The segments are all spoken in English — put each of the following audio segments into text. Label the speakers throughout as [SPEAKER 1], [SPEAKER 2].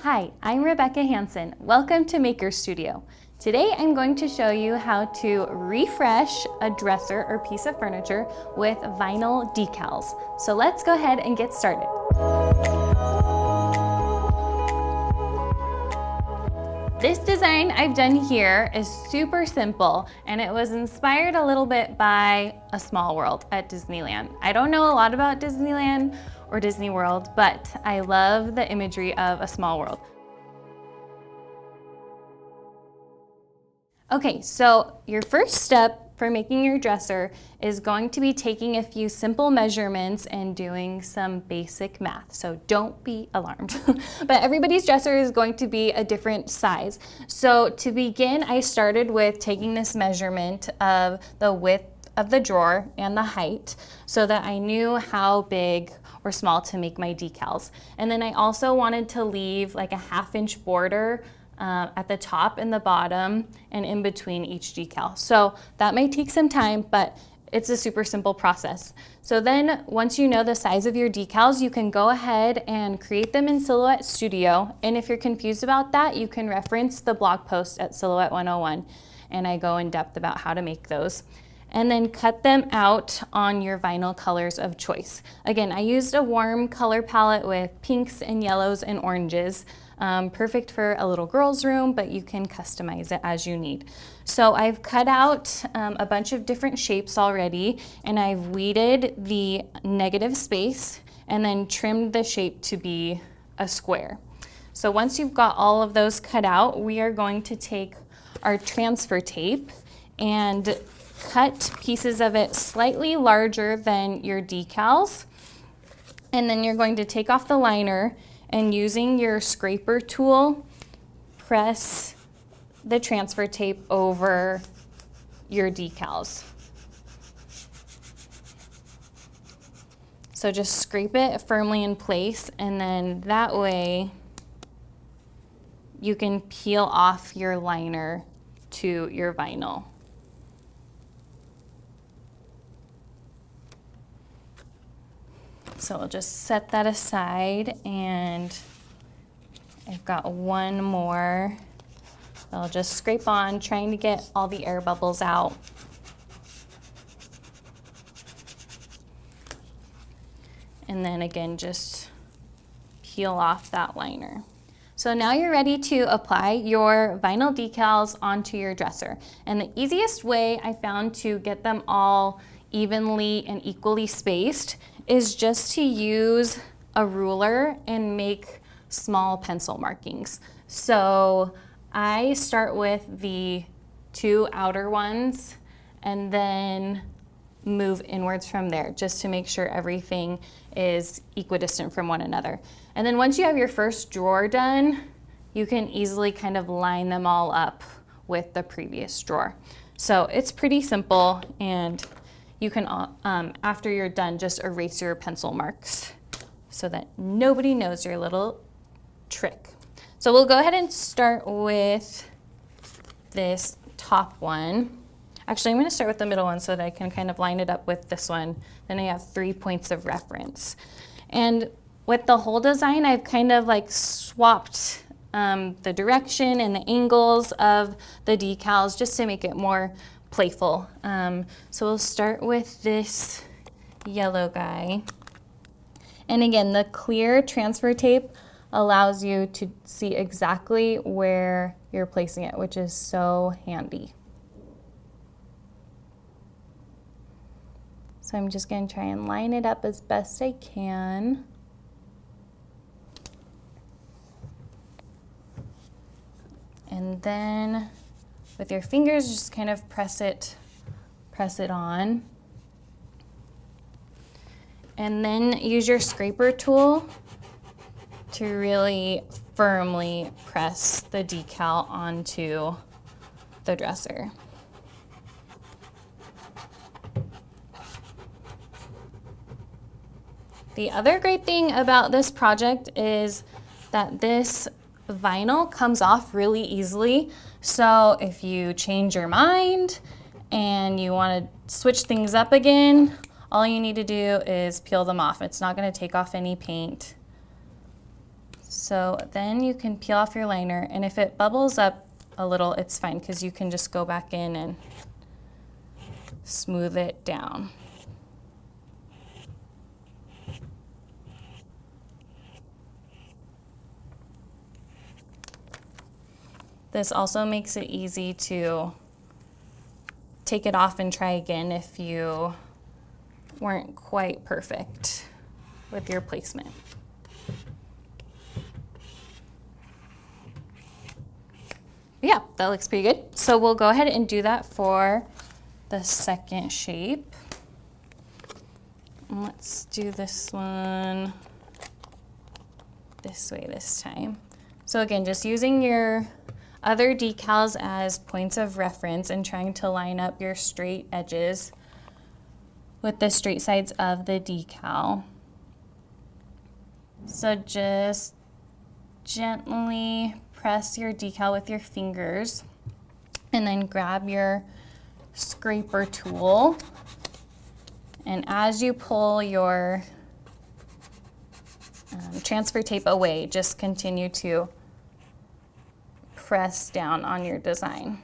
[SPEAKER 1] Hi, I'm Rebecca Hansen. Welcome to Maker Studio. Today I'm going to show you how to refresh a dresser or piece of furniture with vinyl decals. So let's go ahead and get started. This design I've done here is super simple, and it was inspired a little bit by A Small World at Disneyland. I don't know a lot about Disneyland or Disney World, but I love the imagery of A Small World. Okay, so your first step for making your dresser is going to be taking a few simple measurements and doing some basic math. So don't be alarmed. But everybody's dresser is going to be a different size. So to begin, I started with taking this measurement of the width of the drawer and the height so that I knew how big or small to make my decals. And then I also wanted to leave like a 1/2 inch border at the top and the bottom and in between each decal. So that may take some time, but it's a super simple process. So then once you know the size of your decals, you can go ahead and create them in Silhouette Studio. And if you're confused about that, you can reference the blog post at Silhouette 101, and I go in depth about how to make those. And then cut them out on your vinyl colors of choice. Again, I used a warm color palette with pinks and yellows and oranges. Perfect for a little girl's room, but you can customize it as you need. So I've cut out a bunch of different shapes already, and I've weeded the negative space and then trimmed the shape to be a square. So once you've got all of those cut out, we are going to take our transfer tape and cut pieces of it slightly larger than your decals. And then you're going to take off the liner and using your scraper tool, press the transfer tape over your decals. So just scrape it firmly in place, and then that way you can peel off your liner to your vinyl. So I'll just set that aside, and I've got one more. I'll just scrape on, trying to get all the air bubbles out. And then again, just peel off that liner. So now you're ready to apply your vinyl decals onto your dresser. And the easiest way I found to get them all evenly and equally spaced is just to use a ruler and make small pencil markings. So I start with the 2 outer ones and then move inwards from there just to make sure everything is equidistant from one another. And then once you have your first drawer done, you can easily kind of line them all up with the previous drawer. So it's pretty simple, and you can, after you're done, just erase your pencil marks so that nobody knows your little trick. So we'll go ahead and start with this top one. Actually, I'm gonna start with the middle one so that I can kind of line it up with this one. Then I have 3 points of reference. And with the whole design, I've kind of like swapped the direction and the angles of the decals just to make it more playful. So we'll start with this yellow guy. And again, the clear transfer tape allows you to see exactly where you're placing it, which is so handy. So I'm just going to try and line it up as best I can. And then with your fingers, just kind of press it on. And then use your scraper tool to really firmly press the decal onto the dresser. The other great thing about this project is that this vinyl comes off really easily. So if you change your mind and you want to switch things up again, all you need to do is peel them off. It's not going to take off any paint. So then you can peel off your liner, and if it bubbles up a little, it's fine because you can just go back in and smooth it down. This also makes it easy to take it off and try again if you weren't quite perfect with your placement. Yeah, that looks pretty good. So we'll go ahead and do that for the second shape. Let's do this one this way this time. So again, just using your other decals as points of reference and trying to line up your straight edges with the straight sides of the decal. So just gently press your decal with your fingers and then grab your scraper tool. And as you pull your transfer tape away, just continue to press down on your design.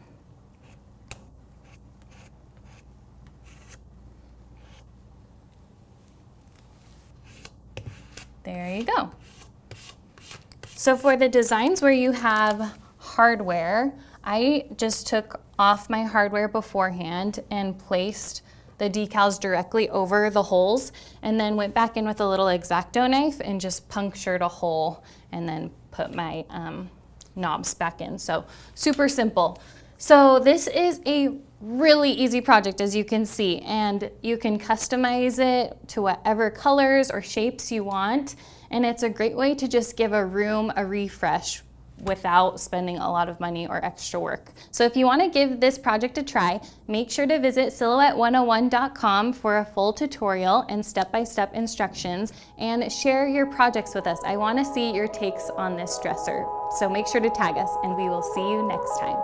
[SPEAKER 1] There you go. So for the designs where you have hardware, I just took off my hardware beforehand and placed the decals directly over the holes, and then went back in with a little X-Acto knife and just punctured a hole and then put my knobs back in. So super simple. So this is a really easy project, as you can see, and you can customize it to whatever colors or shapes you want. And it's a great way to just give a room a refresh without spending a lot of money or extra work. So if you want to give this project a try, make sure to visit silhouette101.com for a full tutorial and step-by-step instructions, and share your projects with us. I want to see your takes on this dresser. So make sure to tag us, and we will see you next time.